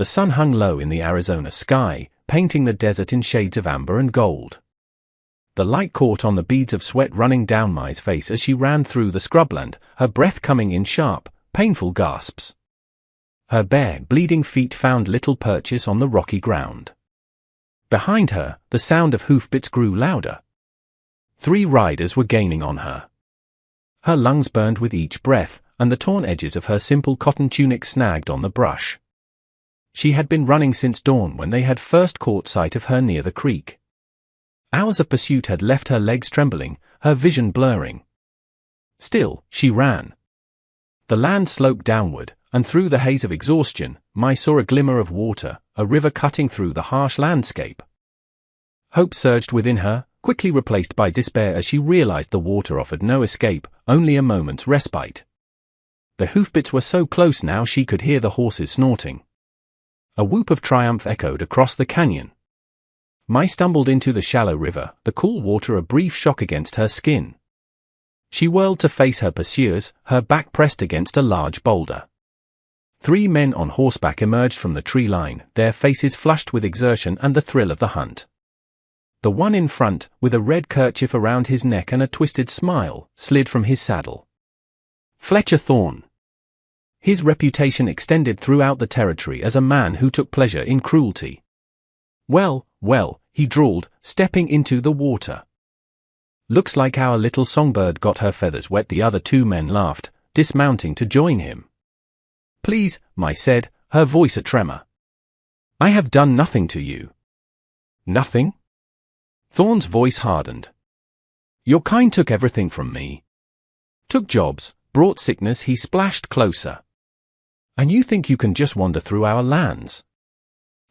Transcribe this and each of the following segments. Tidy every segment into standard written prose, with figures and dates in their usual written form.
The sun hung low in the Arizona sky, painting the desert in shades of amber and gold. The light caught on the beads of sweat running down Mai's face as she ran through the scrubland, her breath coming in sharp, painful gasps. Her bare, bleeding feet found little purchase on the rocky ground. Behind her, the sound of hoofbeats grew louder. 3 riders were gaining on her. Her lungs burned with each breath, and the torn edges of her simple cotton tunic snagged on the brush. She had been running since dawn when they had first caught sight of her near the creek. Hours of pursuit had left her legs trembling, her vision blurring. Still, she ran. The land sloped downward, and through the haze of exhaustion, Mai saw a glimmer of water, a river cutting through the harsh landscape. Hope surged within her, quickly replaced by despair as she realized the water offered no escape, only a moment's respite. The hoofbeats were so close now she could hear the horses snorting. A whoop of triumph echoed across the canyon. Mai stumbled into the shallow river, the cool water a brief shock against her skin. She whirled to face her pursuers, her back pressed against a large boulder. 3 men on horseback emerged from the tree line, their faces flushed with exertion and the thrill of the hunt. The one in front, with a red kerchief around his neck and a twisted smile, slid from his saddle. Fletcher Thorne. His reputation extended throughout the territory as a man who took pleasure in cruelty. Well, he drawled, stepping into the water. Looks like our little songbird got her feathers wet. The other 2 men laughed, dismounting to join him. Please, Mai said, her voice a tremor. I have done nothing to you. Nothing? Thorne's voice hardened. Your kind took everything from me. Took jobs, brought sickness. He splashed closer. And you think you can just wander through our lands?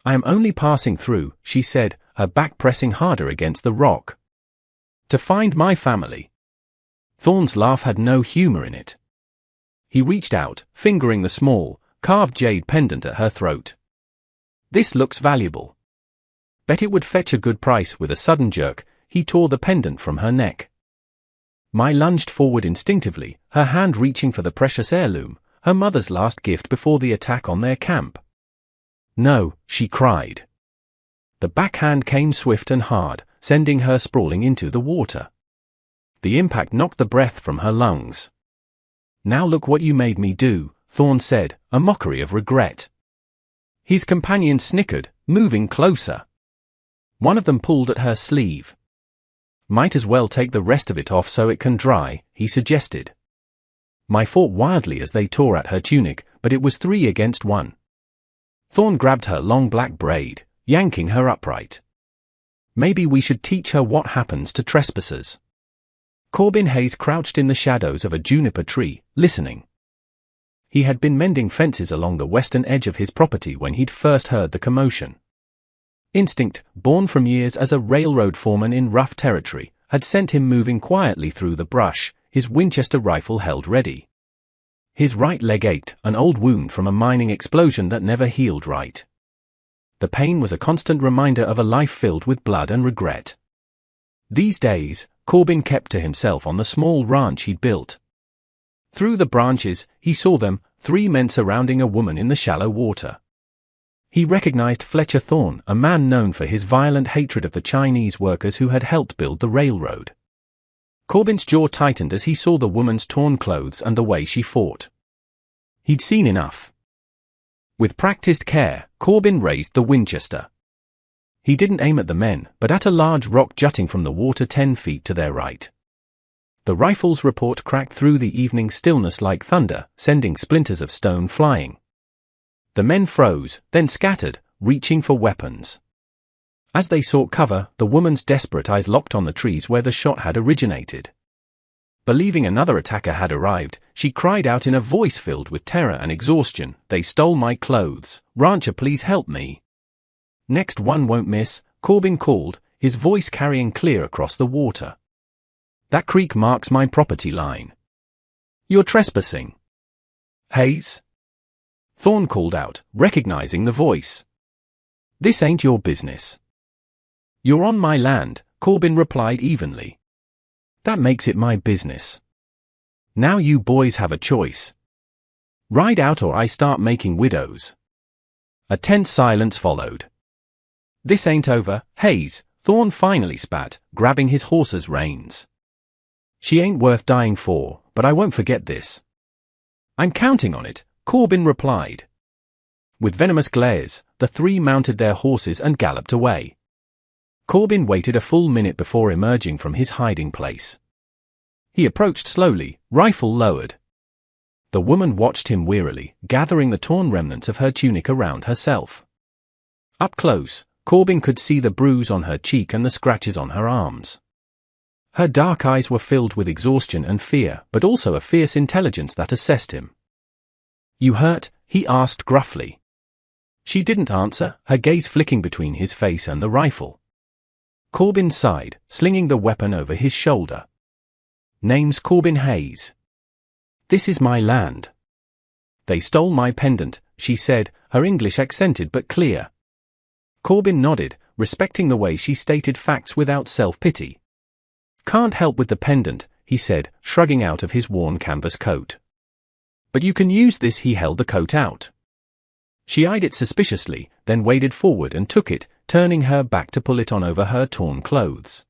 I am only passing through, she said, her back pressing harder against the rock. To find my family. Thorne's laugh had no humor in it. He reached out, fingering the small, carved jade pendant at her throat. This looks valuable. Bet it would fetch a good price. With a sudden jerk, he tore the pendant from her neck. Mai lunged forward instinctively, her hand reaching for the precious heirloom, her mother's last gift before the attack on their camp. No, she cried. The backhand came swift and hard, sending her sprawling into the water. The impact knocked the breath from her lungs. Now look what you made me do, Thorne said, a mockery of regret. His companion snickered, moving closer. One of them pulled at her sleeve. Might as well take the rest of it off so it can dry, he suggested. Mai fought wildly as they tore at her tunic, but it was 3 against 1. Thorne grabbed her long black braid, yanking her upright. Maybe we should teach her what happens to trespassers. Corbin Hayes crouched in the shadows of a juniper tree, listening. He had been mending fences along the western edge of his property when he'd first heard the commotion. Instinct, born from years as a railroad foreman in rough territory, had sent him moving quietly through the brush, his Winchester rifle held ready. His right leg ached, an old wound from a mining explosion that never healed right. The pain was a constant reminder of a life filled with blood and regret. These days, Corbin kept to himself on the small ranch he'd built. Through the branches, he saw them, 3 men surrounding a woman in the shallow water. He recognized Fletcher Thorne, a man known for his violent hatred of the Chinese workers who had helped build the railroad. Corbin's jaw tightened as he saw the woman's torn clothes and the way she fought. He'd seen enough. With practiced care, Corbin raised the Winchester. He didn't aim at the men, but at a large rock jutting from the water 10 feet to their right. The rifle's report cracked through the evening stillness like thunder, sending splinters of stone flying. The men froze, then scattered, reaching for weapons. As they sought cover, the woman's desperate eyes locked on the trees where the shot had originated. Believing another attacker had arrived, she cried out in a voice filled with terror and exhaustion, "They stole my clothes. Rancher, please help me." "Next one won't miss," Corbin called, his voice carrying clear across the water. "That creek marks my property line. You're trespassing." "Hayes?" Thorne called out, recognizing the voice. "This ain't your business." "You're on my land," Corbin replied evenly. "That makes it my business. Now you boys have a choice. Ride out or I start making widows." A tense silence followed. "This ain't over, Hayes," Thorne finally spat, grabbing his horse's reins. "She ain't worth dying for, but I won't forget this." "I'm counting on it," Corbin replied. With venomous glares, the three mounted their horses and galloped away. Corbin waited a full minute before emerging from his hiding place. He approached slowly, rifle lowered. The woman watched him wearily, gathering the torn remnants of her tunic around herself. Up close, Corbin could see the bruise on her cheek and the scratches on her arms. Her dark eyes were filled with exhaustion and fear, but also a fierce intelligence that assessed him. "You hurt?" he asked gruffly. She didn't answer, her gaze flicking between his face and the rifle. Corbin sighed, slinging the weapon over his shoulder. "Name's Corbin Hayes. This is my land." "They stole my pendant," she said, her English accented but clear. Corbin nodded, respecting the way she stated facts without self-pity. "Can't help with the pendant," he said, shrugging out of his worn canvas coat. "But you can use this." He held the coat out. She eyed it suspiciously, then waded forward and took it, turning her back to pull it on over her torn clothes.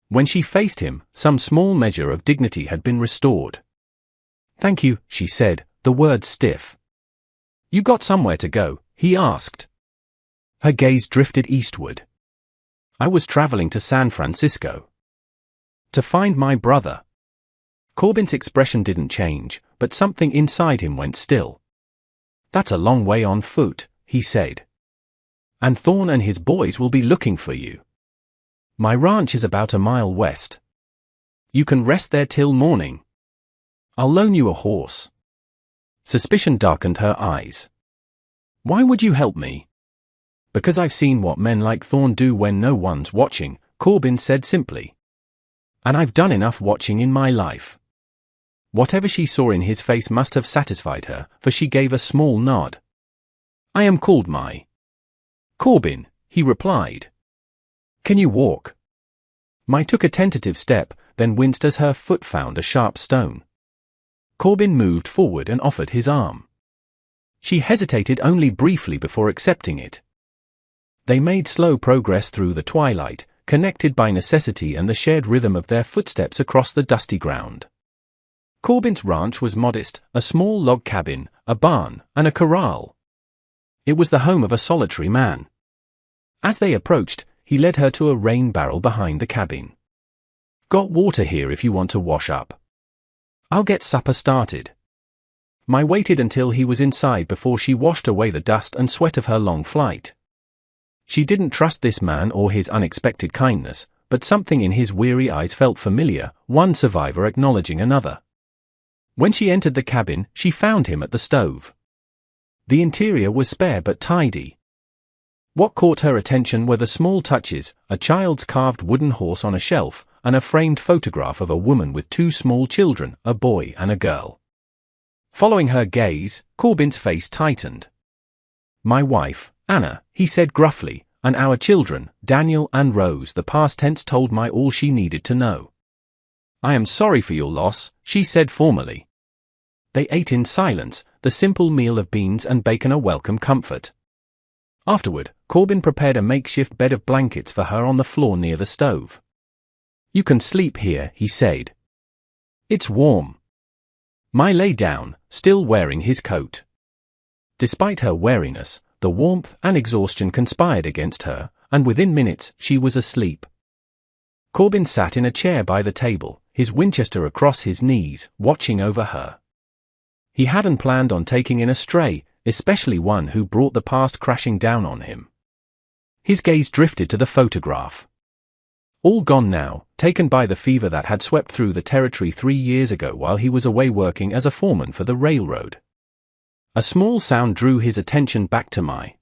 When she faced him, some small measure of dignity had been restored. "Thank you," she said, the words stiff. "You got somewhere to go?" he asked. Her gaze drifted eastward. "I was traveling to San Francisco. To find my brother." Corbin's expression didn't change, but something inside him went still. "That's a long way on foot," he said. "And Thorne and his boys will be looking for you. My ranch is about a mile west. You can rest there till morning. I'll loan you a horse." Suspicion darkened her eyes. "Why would you help me?" "Because I've seen what men like Thorne do when no one's watching," Corbin said simply. "And I've done enough watching in my life." Whatever she saw in his face must have satisfied her, for she gave a small nod. "I am called my Corbin," he replied. "Can you walk?" Mai took a tentative step, then winced as her foot found a sharp stone. Corbin moved forward and offered his arm. She hesitated only briefly before accepting it. They made slow progress through the twilight, connected by necessity and the shared rhythm of their footsteps across the dusty ground. Corbin's ranch was modest, a small log cabin, a barn, and a corral. It was the home of a solitary man. As they approached, he led her to a rain barrel behind the cabin. "Got water here if you want to wash up. I'll get supper started." Mai waited until he was inside before she washed away the dust and sweat of her long flight. She didn't trust this man or his unexpected kindness, but something in his weary eyes felt familiar, one survivor acknowledging another. When she entered the cabin, she found him at the stove. The interior was spare but tidy. What caught her attention were the small touches, a child's carved wooden horse on a shelf, and a framed photograph of a woman with two small children, a boy and a girl. Following her gaze, Corbin's face tightened. "My wife, Anna," he said gruffly, "and our children, Daniel and Rose." The past tense told Mai all she needed to know. "I am sorry for your loss," she said formally. They ate in silence, the simple meal of beans and bacon a welcome comfort. Afterward, Corbin prepared a makeshift bed of blankets for her on the floor near the stove. "You can sleep here," he said. "It's warm." Mai lay down, still wearing his coat. Despite her wariness, the warmth and exhaustion conspired against her, and within minutes she was asleep. Corbin sat in a chair by the table, his Winchester across his knees, watching over her. He hadn't planned on taking in a stray, especially one who brought the past crashing down on him. His gaze drifted to the photograph. All gone now, taken by the fever that had swept through the territory 3 years ago while he was away working as a foreman for the railroad. A small sound drew his attention back to Mai.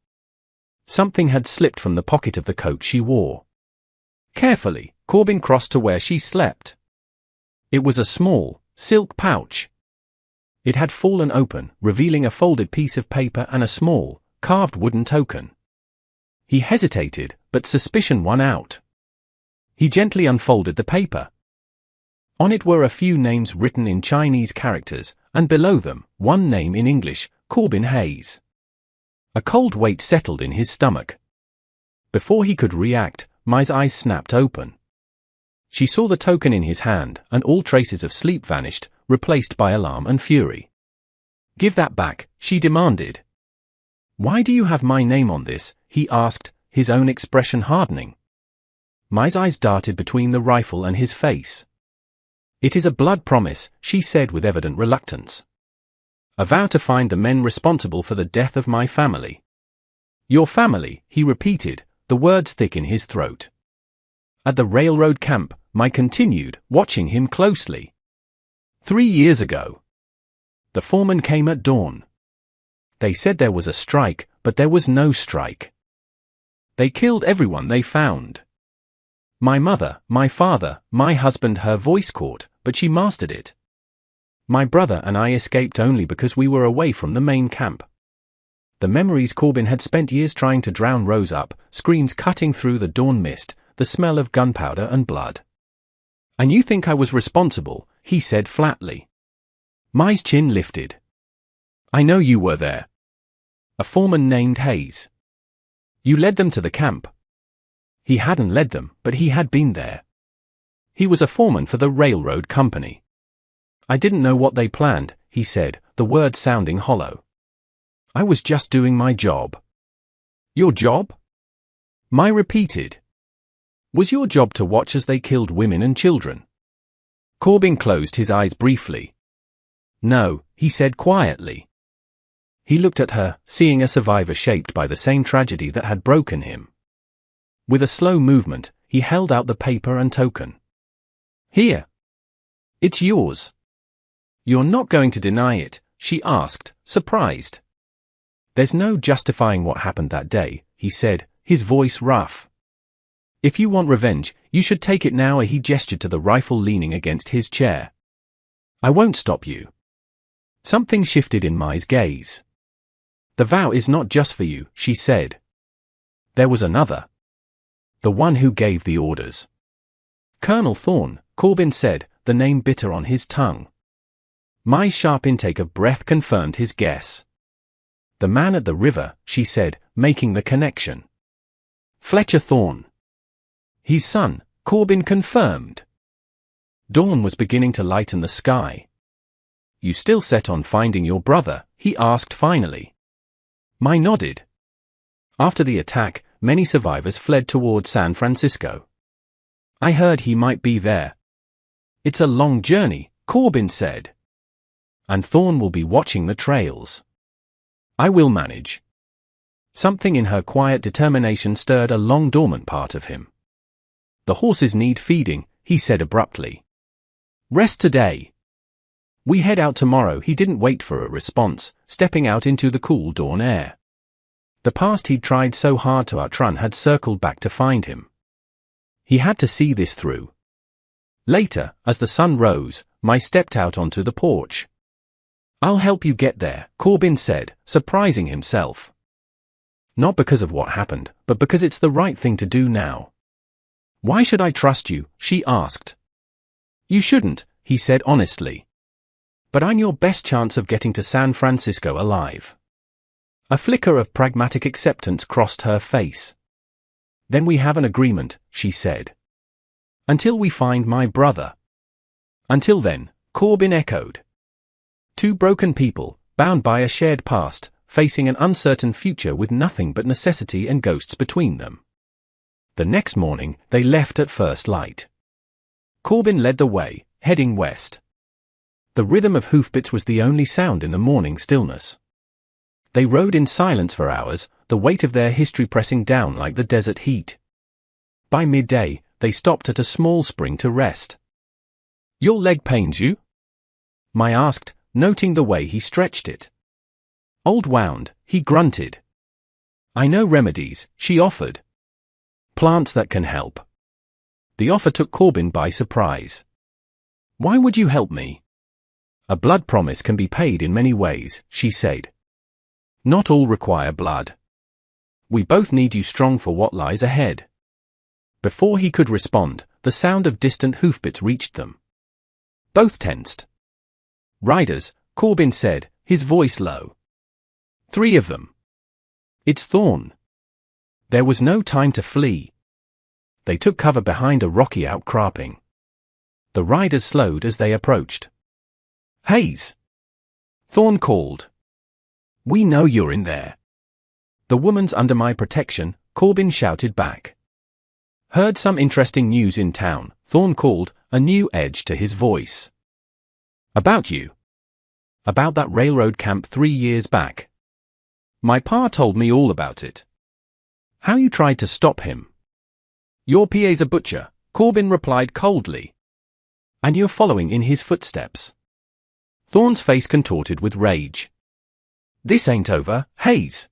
Something had slipped from the pocket of the coat she wore. Carefully, Corbin crossed to where she slept. It was a small, silk pouch. It had fallen open, revealing a folded piece of paper and a small, carved wooden token. He hesitated, but suspicion won out. He gently unfolded the paper. On it were a few names written in Chinese characters, and below them, one name in English, Corbin Hayes. A cold weight settled in his stomach. Before he could react, Mai's eyes snapped open. She saw the token in his hand, and all traces of sleep vanished, replaced by alarm and fury. "Give that back," she demanded. "Why do you have my name on this?" he asked, his own expression hardening. Mai's eyes darted between the rifle and his face. "It is a blood promise," she said with evident reluctance. "A vow to find the men responsible for the death of my family." "Your family," he repeated, the words thick in his throat. At the railroad camp, Mai continued, watching him closely. 3 years ago. The foreman came at dawn. They said there was a strike, but there was no strike. They killed everyone they found. My mother, my father, my husband. Her voice caught, but she mastered it. My brother and I escaped only because we were away from the main camp. The memories Corbin had spent years trying to drown rose up, screams cutting through the dawn mist, the smell of gunpowder and blood. "And you think I was responsible," he said flatly. Mai's chin lifted. "I know you were there. A foreman named Hayes. You led them to the camp." He hadn't led them, but he had been there. He was a foreman for the railroad company. "I didn't know what they planned," he said, the words sounding hollow. "I was just doing my job." "Your job?" Mai repeated. "Was your job to watch as they killed women and children?" Corbin closed his eyes briefly. "No," he said quietly. He looked at her, seeing a survivor shaped by the same tragedy that had broken him. With a slow movement, he held out the paper and token. "Here. It's yours." "You're not going to deny it?" she asked, surprised. "There's no justifying what happened that day," he said, his voice rough. "If you want revenge, you should take it now." He gestured to the rifle leaning against his chair. "I won't stop you." Something shifted in Mai's gaze. "The vow is not just for you," she said. "There was another. The one who gave the orders." "Colonel Thorne," Corbin said, the name bitter on his tongue. Mai's sharp intake of breath confirmed his guess. "The man at the river," she said, making the connection. "Fletcher Thorne." "His son," Corbin confirmed. Dawn was beginning to lighten the sky. "You still set on finding your brother?" he asked finally. Mai nodded. After the attack, many survivors fled toward San Francisco. "I heard he might be there." "It's a long journey," Corbin said. "And Thorne will be watching the trails." "I will manage." Something in her quiet determination stirred a long dormant part of him. "The horses need feeding," he said abruptly. "Rest today. We head out tomorrow." He didn't wait for a response, stepping out into the cool dawn air. The past he'd tried so hard to outrun had circled back to find him. He had to see this through. Later, as the sun rose, Mai stepped out onto the porch. "I'll help you get there," Corbin said, surprising himself. "Not because of what happened, but because it's the right thing to do now." "Why should I trust you?" she asked. "You shouldn't," he said honestly. "But I'm your best chance of getting to San Francisco alive." A flicker of pragmatic acceptance crossed her face. "Then we have an agreement," she said. "Until we find my brother." "Until then," Corbin echoed. Two broken people, bound by a shared past, facing an uncertain future with nothing but necessity and ghosts between them. The next morning, they left at first light. Corbin led the way, heading west. The rhythm of hoofbeats was the only sound in the morning stillness. They rode in silence for hours, the weight of their history pressing down like the desert heat. By midday, they stopped at a small spring to rest. "Your leg pains you?" Mai asked, noting the way he stretched it. "Old wound," he grunted. "I know remedies," she offered. "Plants that can help." The offer took Corbin by surprise. "Why would you help me?" "A blood promise can be paid in many ways," she said. "Not all require blood. We both need you strong for what lies ahead." Before he could respond, the sound of distant hoofbeats reached them. Both tensed. "Riders," Corbin said, his voice low. "3 of them." It's Thorn. There was no time to flee. They took cover behind a rocky outcropping. The riders slowed as they approached. Hayes! Thorn called. We know you're in there. The woman's under my protection, Corbin shouted back. Heard some interesting news in town, Thorn called, a new edge to his voice. About you. About that railroad camp 3 years back. My pa told me all about it. How you tried to stop him. Your PA's a butcher, Corbin replied coldly. And you're following in his footsteps. Thorn's face contorted with rage. This ain't over, Hayes.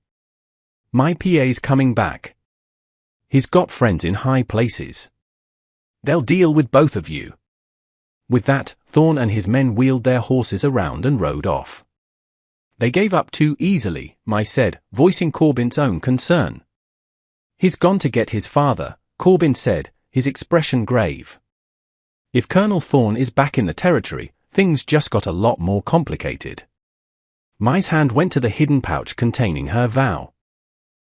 My PA's coming back. He's got friends in high places. They'll deal with both of you. With that, Thorn and his men wheeled their horses around and rode off. They gave up too easily, Mai said, voicing Corbin's own concern. He's gone to get his father, Corbin said, his expression grave. If Colonel Thorn is back in the territory, things just got a lot more complicated. Mai's hand went to the hidden pouch containing her vow.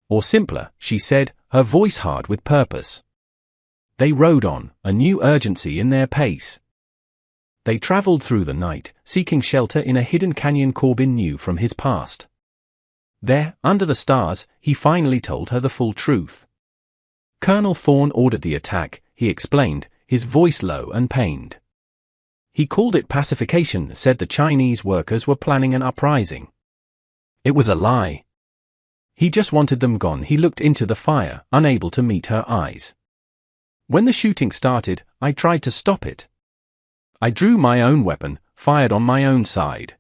Or simpler, she said, her voice hard with purpose. They rode on, a new urgency in their pace. They traveled through the night, seeking shelter in a hidden canyon Corbin knew from his past. There, under the stars, he finally told her the full truth. Colonel Thorn ordered the attack, he explained, his voice low and pained. He called it pacification, said the Chinese workers were planning an uprising. It was a lie. He just wanted them gone. He looked into the fire, unable to meet her eyes. When the shooting started, I tried to stop it. I drew my own weapon, fired on my own side.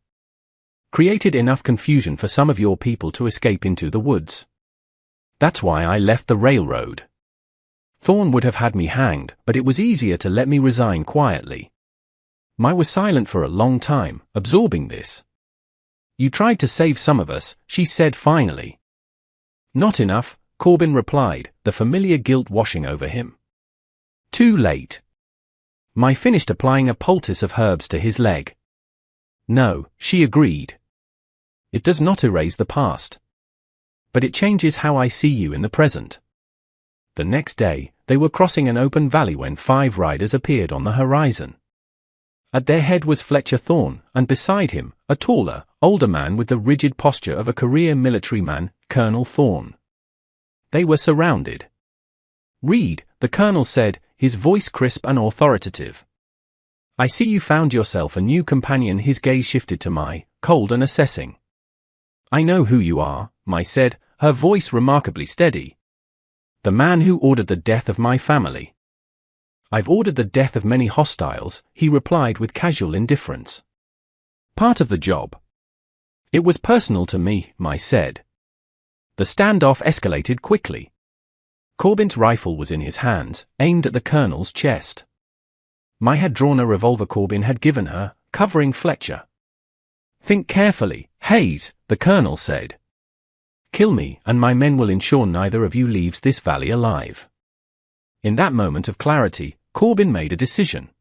Created enough confusion for some of your people to escape into the woods. That's why I left the railroad. Thorn would have had me hanged, but it was easier to let me resign quietly. Mai was silent for a long time, absorbing this. You tried to save some of us, she said finally. Not enough, Corbin replied, the familiar guilt washing over him. Too late. Mai finished applying a poultice of herbs to his leg. No, she agreed. It does not erase the past. But it changes how I see you in the present. The next day, they were crossing an open valley when 5 riders appeared on the horizon. At their head was Fletcher Thorn, and beside him, a taller, older man with the rigid posture of a career military man, Colonel Thorn. They were surrounded. Reed, the colonel said, his voice crisp and authoritative. I see you found yourself a new companion. His gaze shifted to Mai, cold and assessing. I know who you are, Mai said, her voice remarkably steady. The man who ordered the death of my family. I've ordered the death of many hostiles, he replied with casual indifference. Part of the job. It was personal to me, Mai said. The standoff escalated quickly. Corbin's rifle was in his hands, aimed at the colonel's chest. Mai had drawn a revolver Corbin had given her, covering Fletcher. Think carefully, Hayes, the colonel said. Kill me, and my men will ensure neither of you leaves this valley alive. In that moment of clarity, Corbin made a decision.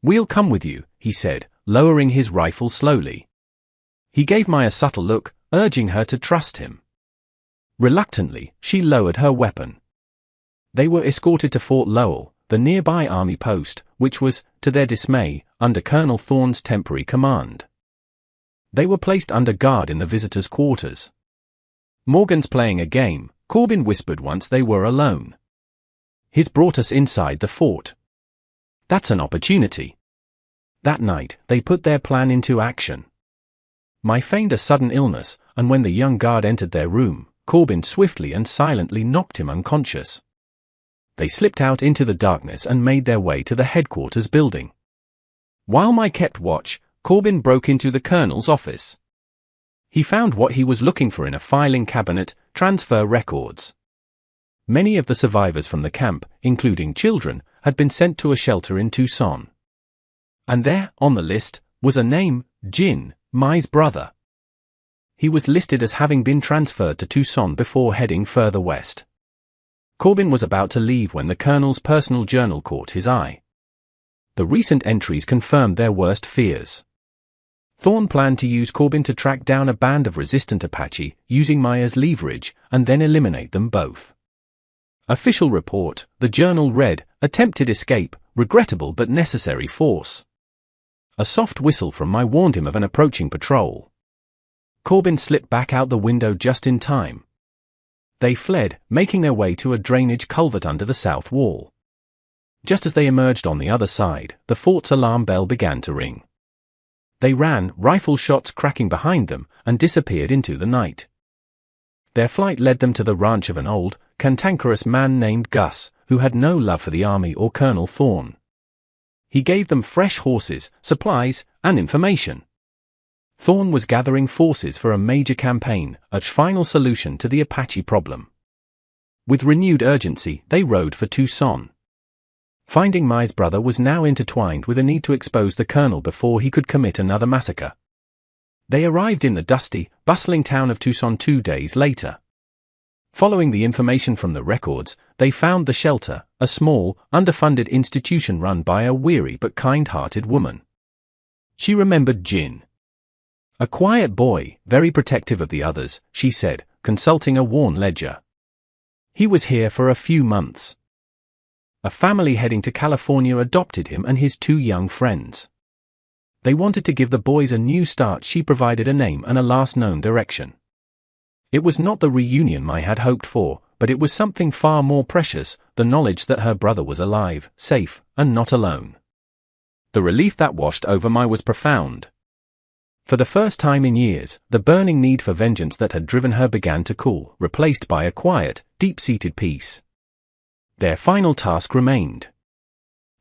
We'll come with you, he said, lowering his rifle slowly. He gave Mai a subtle look, urging her to trust him. Reluctantly, she lowered her weapon. They were escorted to Fort Lowell, the nearby army post, which was, to their dismay, under Colonel Thorn's temporary command. They were placed under guard in the visitors' quarters. Morgan's playing a game, Corbin whispered once they were alone. He's brought us inside the fort. That's an opportunity. That night, they put their plan into action. Mai feigned a sudden illness, and when the young guard entered their room, Corbin swiftly and silently knocked him unconscious. They slipped out into the darkness and made their way to the headquarters building. While Mai kept watch, Corbin broke into the colonel's office. He found what he was looking for in a filing cabinet: transfer records. Many of the survivors from the camp, including children, had been sent to a shelter in Tucson. And there, on the list, was a name: Jin, Mai's brother. He was listed as having been transferred to Tucson before heading further west. Corbin was about to leave when the colonel's personal journal caught his eye. The recent entries confirmed their worst fears. Thorne planned to use Corbin to track down a band of resistant Apache, using Mai as leverage, and then eliminate them both. Official report, the journal read, attempted escape, regrettable but necessary force. A soft whistle from Mai warned him of an approaching patrol. Corbin slipped back out the window just in time. They fled, making their way to a drainage culvert under the south wall. Just as they emerged on the other side, the fort's alarm bell began to ring. They ran, rifle shots cracking behind them, and disappeared into the night. Their flight led them to the ranch of an old, cantankerous man named Gus, who had no love for the army or Colonel Thorne. He gave them fresh horses, supplies, and information. Thorne was gathering forces for a major campaign, a final solution to the Apache problem. With renewed urgency, they rode for Tucson. Finding Mai's brother was now intertwined with a need to expose the colonel before he could commit another massacre. They arrived in the dusty, bustling town of Tucson 2 days later. Following the information from the records, they found the shelter, a small, underfunded institution run by a weary but kind-hearted woman. She remembered Jin. A quiet boy, very protective of the others, she said, consulting a worn ledger. He was here for a few months. A family heading to California adopted him and his 2 young friends. They wanted to give the boys a new start. She provided a name and a last known direction. It was not the reunion Mai had hoped for, but it was something far more precious, the knowledge that her brother was alive, safe, and not alone. The relief that washed over Mai was profound. For the first time in years, the burning need for vengeance that had driven her began to cool, replaced by a quiet, deep-seated peace. Their final task remained.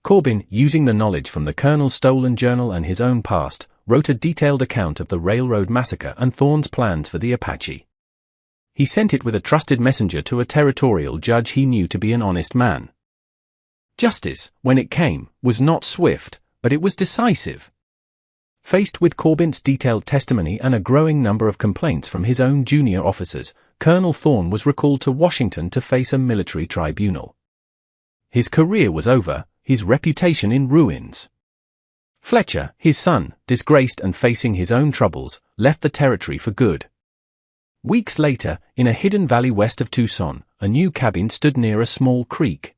Corbin, using the knowledge from the colonel's stolen journal and his own past, wrote a detailed account of the railroad massacre and Thorne's plans for the Apache. He sent it with a trusted messenger to a territorial judge he knew to be an honest man. Justice, when it came, was not swift, but it was decisive. Faced with Corbin's detailed testimony and a growing number of complaints from his own junior officers, Colonel Thorne was recalled to Washington to face a military tribunal. His career was over, his reputation in ruins. Fletcher, his son, disgraced and facing his own troubles, left the territory for good. Weeks later, in a hidden valley west of Tucson, a new cabin stood near a small creek.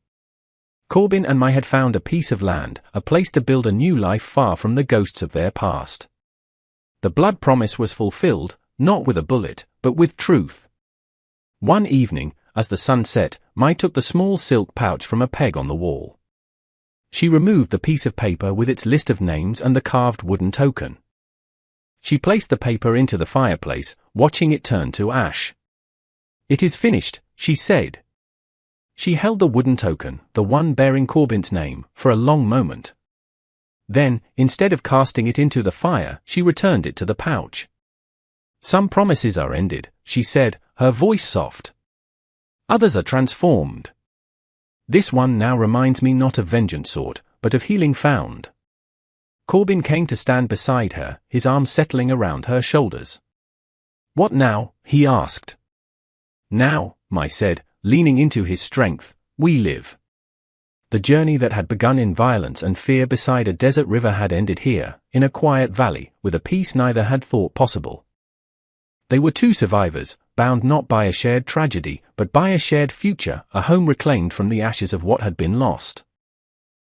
Corbin and Mai had found a piece of land, a place to build a new life far from the ghosts of their past. The blood promise was fulfilled, not with a bullet, but with truth. One evening, as the sun set, Mai took the small silk pouch from a peg on the wall. She removed the piece of paper with its list of names and the carved wooden token. She placed the paper into the fireplace, watching it turn to ash. "It is finished," she said. She held the wooden token, the one bearing Corbin's name, for a long moment. Then, instead of casting it into the fire, she returned it to the pouch. "Some promises are ended," she said, her voice soft. "Others are transformed. This one now reminds me not of vengeance sought, but of healing found." Corbin came to stand beside her, his arms settling around her shoulders. "What now?" he asked. "Now," Mai said, leaning into his strength, "we live." The journey that had begun in violence and fear beside a desert river had ended here, in a quiet valley, with a peace neither had thought possible. They were 2 survivors, bound not by a shared tragedy, but by a shared future, a home reclaimed from the ashes of what had been lost.